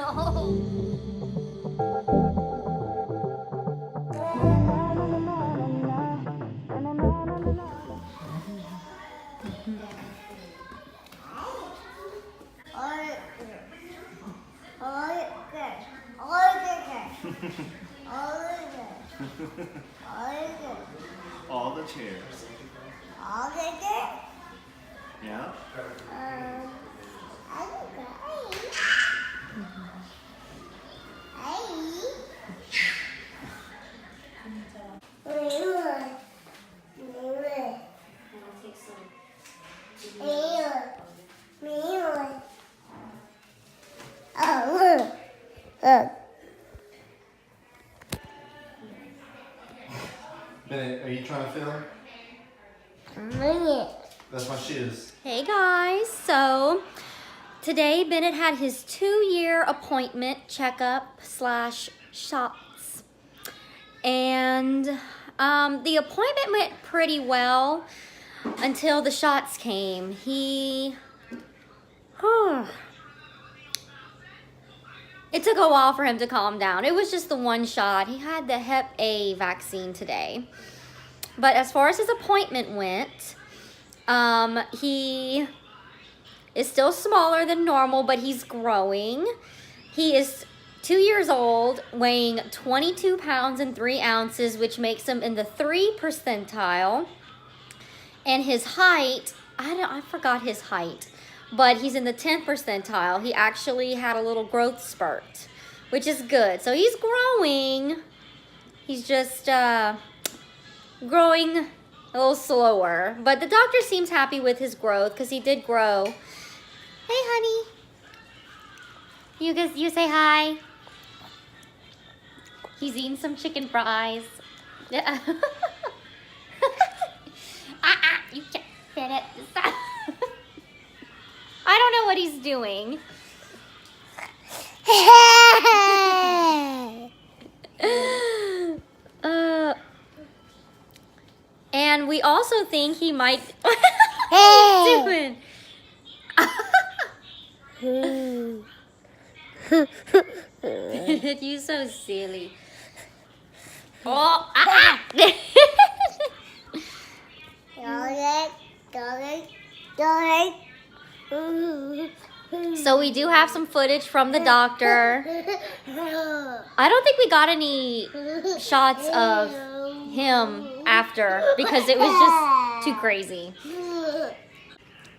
All the chairs. Yeah. Bennett, are you trying to film? That's my shoes. Hey guys, so today Bennett had his 2-year appointment checkup slash shots, and the appointment went pretty well until the shots came. It took a while for him to calm down. It was just the one shot. He had the Hep A vaccine today. But as far as his appointment went, he is still smaller than normal, but he's growing. He is 2 years old, weighing 22 pounds and 3 ounces, which makes him in the 3 percentile. And his height, I forgot his height, but he's in the 10th percentile. He actually had a little growth spurt, which is good. So he's growing. He's just growing a little slower. But the doctor seems happy with his growth because he did grow. Hey, honey. You say hi. He's eating some chicken fries. You can't fit it. Stop. I don't know what he's doing. And we also think he might. What are you doing? You're so silly. Oh, So we do have some footage from the doctor. I don't think we got any shots of him after because it was just too crazy.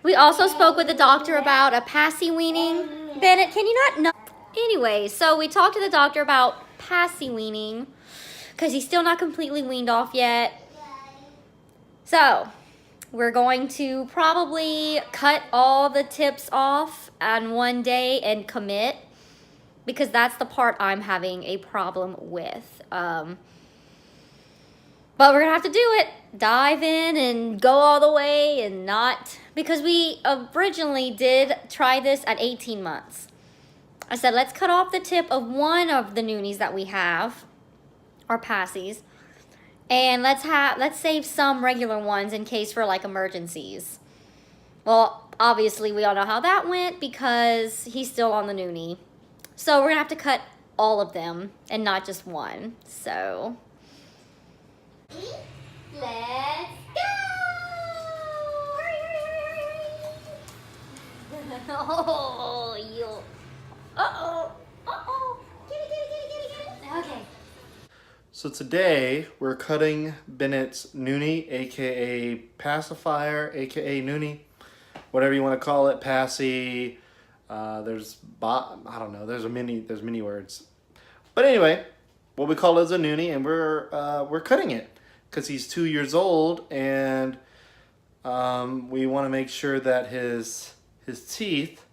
We also spoke with the doctor about a passy weaning. Bennett, can you not know? Anyway, so we talked to the doctor about passy weaning because he's still not completely weaned off yet. So we're going to probably cut all the tips off on one day and commit because that's the part I'm having a problem with. But we're gonna have to do it. Dive in and go all the way and not, because we originally did try this at 18 months. I said, let's cut off the tip of one of the Noonies that we have, our passies, and let's save some regular ones in case for like emergencies. Well, obviously we all know how that went because he's still on the Noonie. So we're gonna have to cut all of them and not just one. So let's go! Oh, you. Uh-oh. Uh-oh. Get it. Okay. So today we're cutting Bennett's Noonie, aka pacifier, aka Noonie, whatever you want to call it, passy. I don't know. There's many words, but anyway, what we call it is a Noonie, and we're cutting it because he's 2 years old, and we want to make sure that his teeth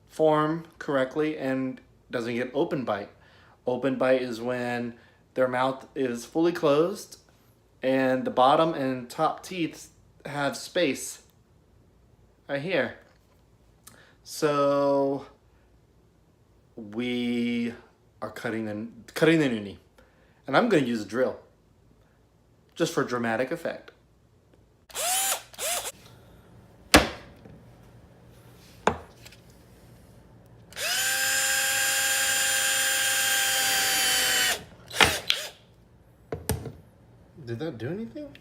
form correctly and doesn't get open bite. Open bite is when their mouth is fully closed and the bottom and top teeth have space right here. So we are cutting the Noonie, and I'm going to use a drill just for dramatic effect. Did that do anything?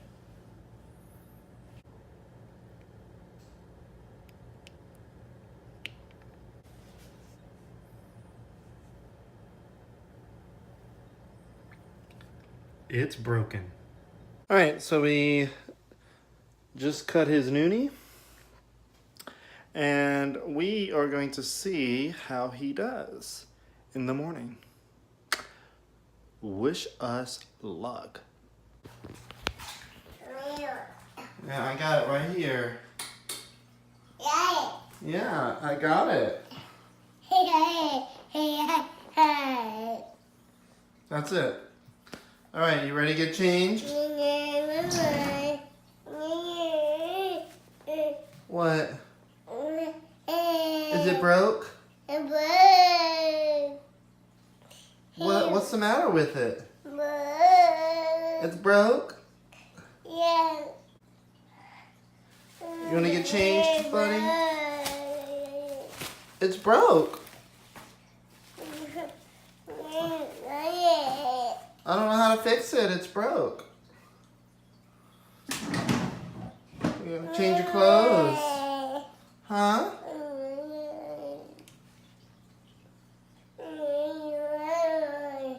It's broken. All right, so we just cut his noonie, and we are going to see how he does in the morning. Wish us luck. Yeah, I got it right here. Yeah, I got it. That's it. All right, you ready to get changed? What? Is it broke? What's the matter with it? It's broke? Yeah. You want to get changed, buddy? It's broke. I don't know how to fix it. It's broke. You gotta change your clothes. Huh?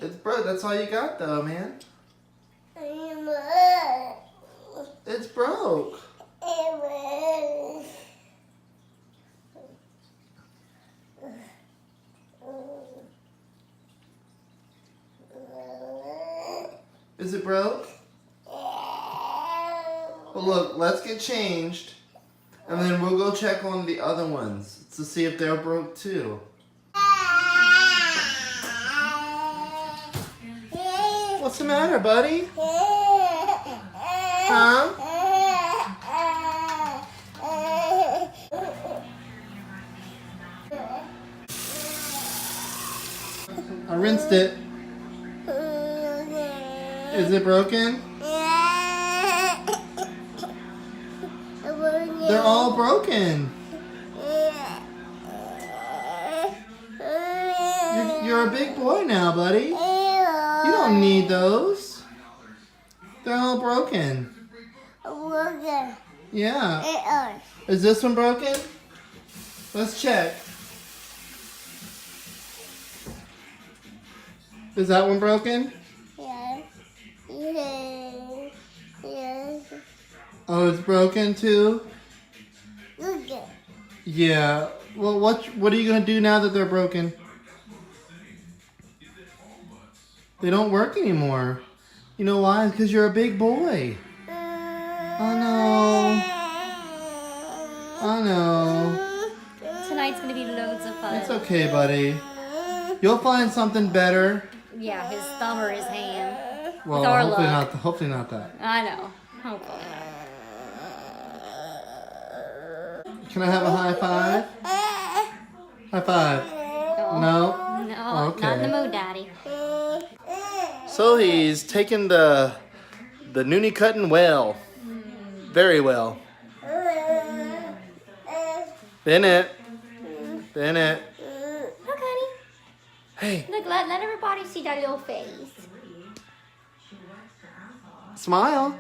It's broke. That's all you got, though, man. It's broke. Is it broke? Well, look, let's get changed, and then we'll go check on the other ones to see if they're broke too. What's the matter, buddy? Huh? I rinsed it. Is it broken? They're all broken. You're a big boy now, buddy. You don't need those. They're all broken. Yeah. Is this one broken? Let's check. Is that one broken? Oh, it's broken too? Yeah. Well, what are you gonna do now that they're broken? They don't work anymore. You know why? Because you're a big boy. Oh no. Oh no. Tonight's gonna be loads of fun. It's okay, buddy. You'll find something better. Yeah, his thumb or his hand. Well, With our hopefully luck. hopefully not that. I know. Hopefully. Can I have a high five? High five. No? No, Okay. not in the mood, Daddy. So he's taken the noonie cutting well. Very well. Bennett. Bennett. Look, honey. Hey, Look, let everybody see that little face. smile.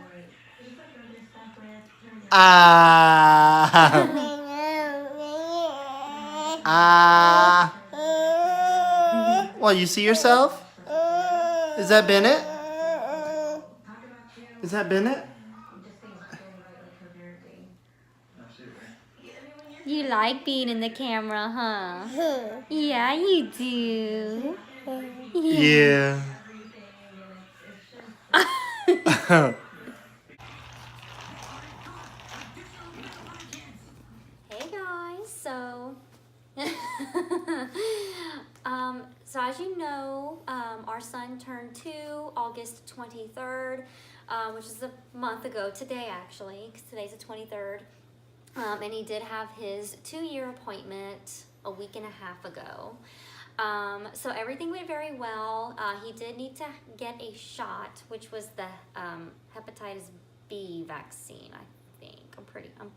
Ah. Ah. What, you see yourself? Is that Bennett? Is that Bennett? You like being in the camera, huh? Yeah, you do. Yeah. Hey guys, so so as you know, our son turned 2 August 23rd, which is a month ago today actually, because today's the 23rd. And he did have his 2-year appointment a week and a half ago. So everything went very well. He did need to get a shot, which was the hepatitis B vaccine, I think. I'm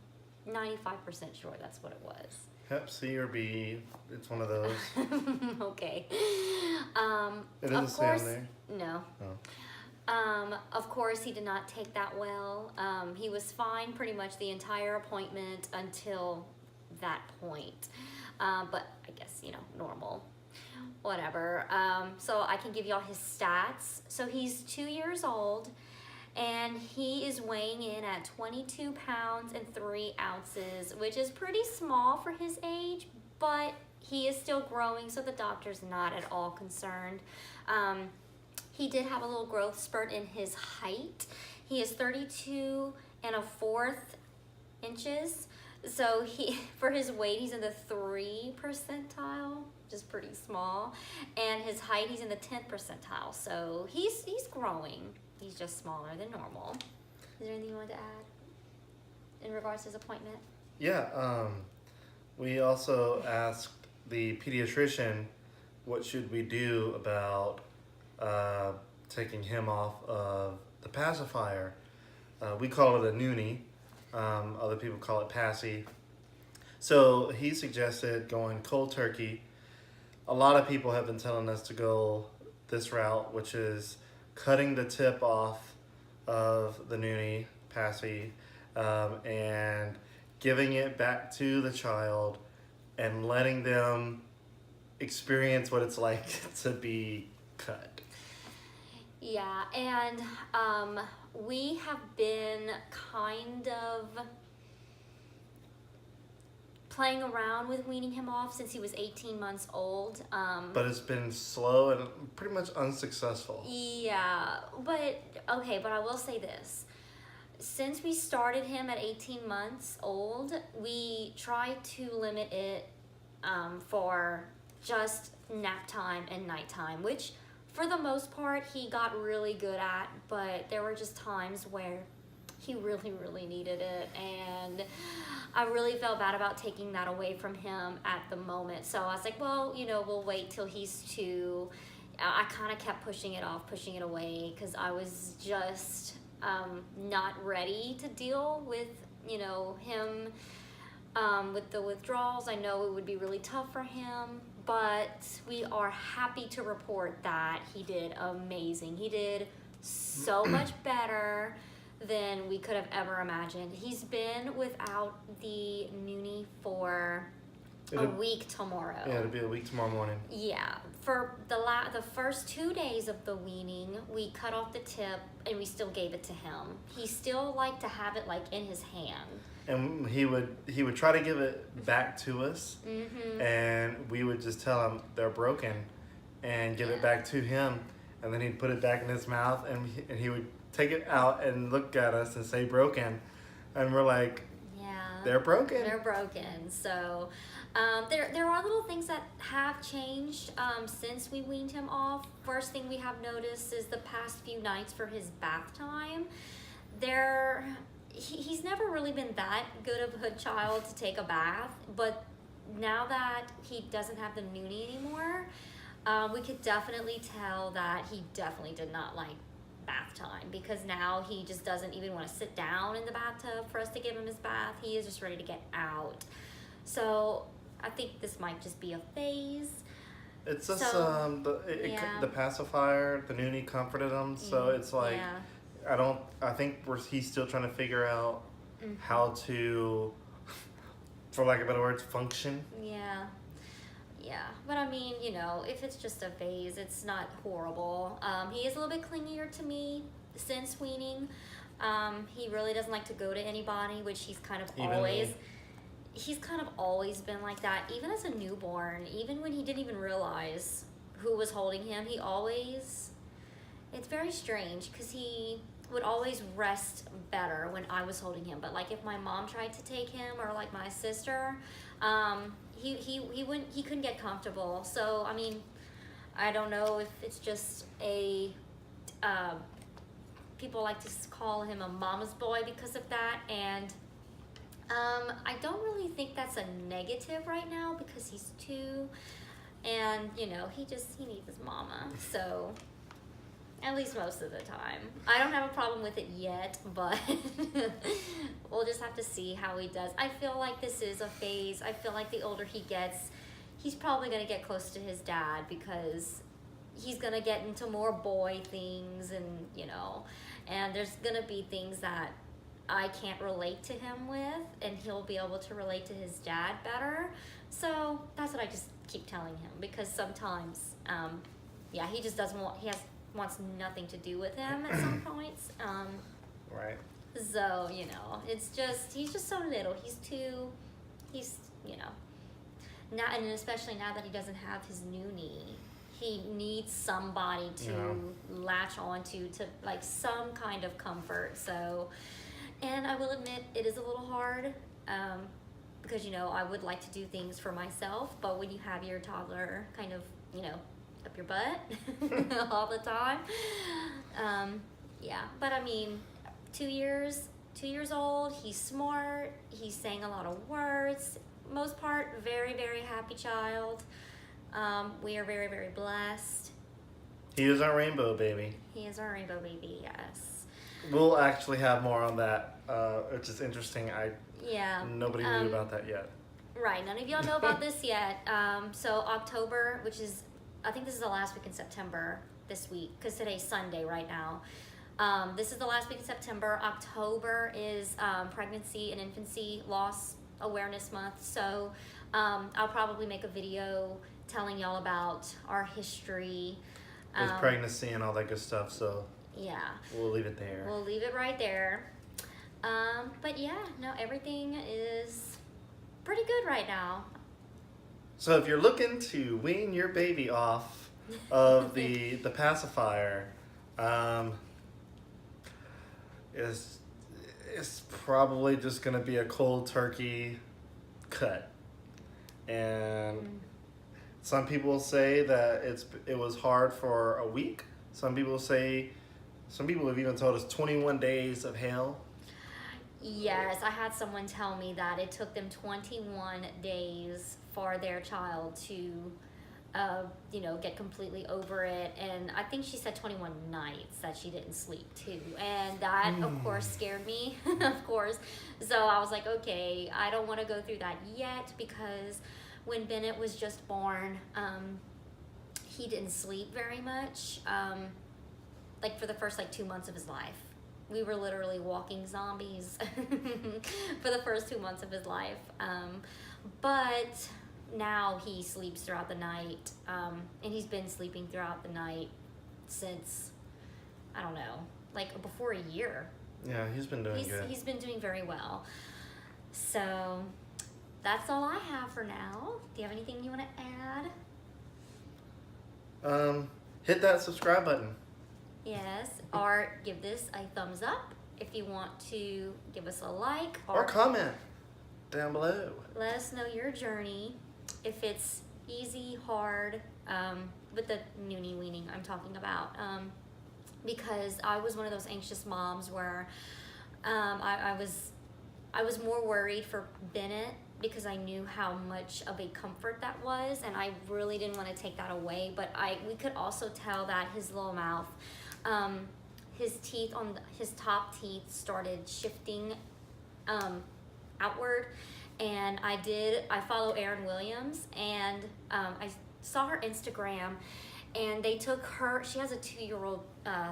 95% sure that's what it was. Hep C or B, it's one of those. Okay. It doesn't Of say on course, there. no. Oh. Of course, he did not take that well. He was fine pretty much the entire appointment until that point. But I guess, you know, normal. Whatever. So I can give y'all his stats. So he's 2 years old, and he is weighing in at 22 pounds and 3 ounces, which is pretty small for his age, but he is still growing, so the doctor's not at all concerned. He did have a little growth spurt in his height. He is 32 1/4 inches. So for his weight, he's in the 3 percentile, which is pretty small. And his height, he's in the 10th percentile. So he's growing. He's just smaller than normal. Is there anything you want to add in regards to his appointment? Yeah, we also asked the pediatrician what should we do about taking him off of the pacifier. We call it a Noonie. Other people call it Passy. So he suggested going cold turkey. A lot of people have been telling us to go this route, which is cutting the tip off of the Noonie, Passy, and giving it back to the child and letting them experience what it's like to be cut. Yeah, and we have been kind of playing around with weaning him off since he was 18 months old. But it's been slow and pretty much unsuccessful. Yeah, but I will say this. Since we started him at 18 months old, we tried to limit it for just nap time and nighttime, which for the most part he got really good at, but there were just times where he really, really needed it, and I really felt bad about taking that away from him at the moment. So I was like, well, you know, we'll wait till he's 2. I kind of kept pushing it off, pushing it away, because I was just not ready to deal with, you know, him with the withdrawals. I know it would be really tough for him, but we are happy to report that he did amazing. He did so much better than we could have ever imagined. He's been without the Noonie for a week tomorrow. Yeah, it'll be a week tomorrow morning. Yeah, for the first 2 days of the weaning, we cut off the tip and we still gave it to him. He still liked to have it like in his hand. And he would try to give it back to us, and we would just tell him they're broken, and give it back to him, and then he'd put it back in his mouth, and he would take it out and look at us and say broken, and we're like, yeah, they're broken. They're broken. So there are little things that have changed since we weaned him off. First thing we have noticed is the past few nights for his bath time. He's never really been that good of a child to take a bath, but now that he doesn't have the Noonie anymore, we could definitely tell that he definitely did not like bath time, because now he just doesn't even want to sit down in the bathtub for us to give him his bath. He is just ready to get out. So I think this might just be a phase. It's just the pacifier, the Noonie comforted him, so it's like, yeah. I think he's still trying to figure out how to, for lack of better words, function. Yeah. Yeah, but I mean, you know, if it's just a phase, it's not horrible. He is a little bit clingier to me since weaning. He really doesn't like to go to anybody, which he's kind of always been like that. Even as a newborn, even when he didn't even realize who was holding him, it's very strange, because he would always rest better when I was holding him. But like if my mom tried to take him, or like my sister, he couldn't get comfortable. So I mean, I don't know if it's just people like to call him a mama's boy because of that, and I don't really think that's a negative right now, because he's 2, and you know, he needs his mama. So at least most of the time. I don't have a problem with it yet, but we'll just have to see how he does. I feel like this is a phase. I feel like the older he gets, he's probably going to get close to his dad, because he's gonna get into more boy things, and and there's gonna be things that I can't relate to him with, and he'll be able to relate to his dad better. So that's what I just keep telling him, because sometimes, yeah, he just doesn't want, wants nothing to do with him at some points. Right. So, it's just, he's just so little. Now, and especially now that he doesn't have his noonie, he needs somebody to latch onto, to like some kind of comfort. So, and I will admit it is a little hard, because, I would like to do things for myself, but when you have your toddler kind of, up your butt all the time, yeah, but I mean, 2 years old, he's smart, he's saying a lot of words, most part, very, very happy child. We are very, very blessed. He is our rainbow baby. He is our rainbow baby, yes. We'll actually have more on that, which is interesting. Nobody knew about that yet. Right, none of y'all know about this yet. So October, which is, I think this is the last week in September this week, because today's Sunday right now. This is the last week in September. October is Pregnancy and Infancy Loss Awareness Month. So I'll probably make a video telling y'all about our history. With pregnancy and all that good stuff, so yeah. We'll leave it there. We'll leave it right there. But yeah, no, everything is pretty good right now. So if you're looking to wean your baby off of the pacifier, it's probably just gonna be a cold turkey cut. And some people say that it was hard for a week. Some people have even told us 21 days of hell. Yes, I had someone tell me that it took them 21 days for their child to, get completely over it. And I think she said 21 nights that she didn't sleep too. And that, of course, scared me, of course. So I was like, okay, I don't want to go through that yet, because when Bennett was just born, he didn't sleep very much, like for the first 2 months of his life. We were literally walking zombies for the first 2 months of his life. But now he sleeps throughout the night, and he's been sleeping throughout the night since, I don't know, before a year. Yeah, he's been doing good. He's been doing very well. So that's all I have for now. Do you have anything you want to add? Hit that subscribe button. Yes, or give this a thumbs up if you want to give us a like. Or comment down below. Let us know your journey, if it's easy, hard, with the noonie weaning I'm talking about. Because I was one of those anxious moms where I was more worried for Bennett, because I knew how much of a comfort that was, and I really didn't want to take that away. But we could also tell that his little mouth, his teeth his top teeth started shifting outward. And I follow Erin Williams, and I saw her Instagram, and they took her, she has a 2-year-old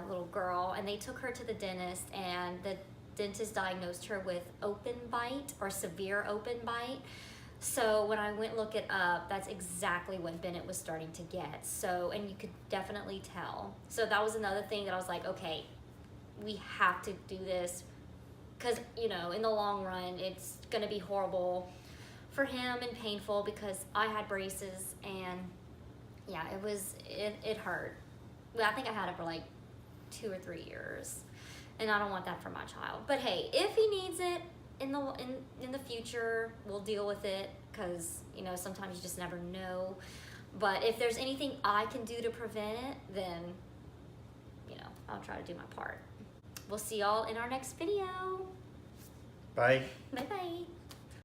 little girl, and they took her to the dentist, and the dentist diagnosed her with open bite, or severe open bite. So when I went look it up, that's exactly what Bennett was starting to get. So, and you could definitely tell. So that was another thing that I was like, okay, we have to do this, because, in the long run, it's going to be horrible for him and painful, because I had braces, and yeah, it hurt. Well, I think I had it for 2 or 3 years. And I don't want that for my child. But hey, if he needs it in the future, we'll deal with it, because sometimes you just never know. But if there's anything I can do to prevent it, then I'll try to do my part. We'll see y'all in our next video. Bye. Bye bye.